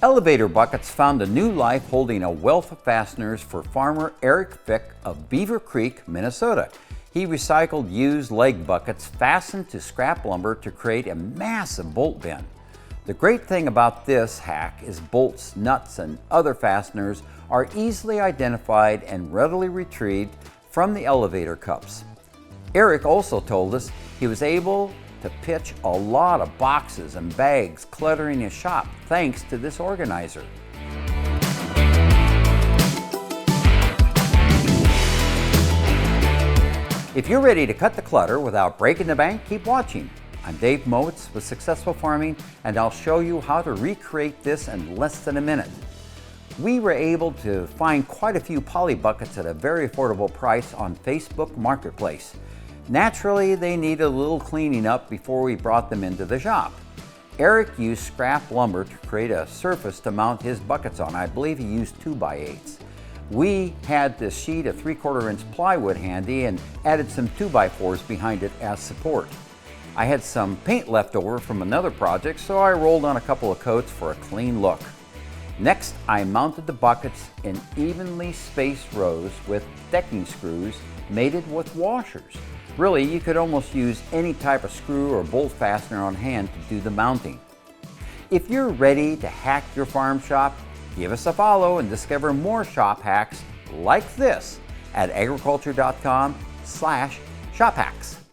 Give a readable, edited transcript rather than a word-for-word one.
Elevator buckets found a new life holding a wealth of fasteners for farmer Eric Fick of Beaver Creek, Minnesota. He recycled used leg buckets fastened to scrap lumber to create a massive bolt bin. The great thing about this hack is bolts, nuts, and other fasteners are easily identified and readily retrieved from the elevator cups. Eric also told us he was able to pitch a lot of boxes and bags cluttering his shop thanks to this organizer. If you're ready to cut the clutter without breaking the bank, keep watching. I'm Dave Mowitz with Successful Farming, and I'll show you how to recreate this in less than a minute. We were able to find quite a few poly buckets at a very affordable price on Facebook Marketplace. Naturally, they needed a little cleaning up before we brought them into the shop. Eric used scrap lumber to create a surface to mount his buckets on. I believe he used 2x8s. We had this sheet of 3/4 inch plywood handy and added some 2x4s behind it as support. I had some paint left over from another project, so I rolled on a couple of coats for a clean look. Next, I mounted the buckets in evenly spaced rows with decking screws mated with washers. Really, you could almost use any type of screw or bolt fastener on hand to do the mounting. If you're ready to hack your farm shop, give us a follow and discover more shop hacks like this at agriculture.com/shophacks.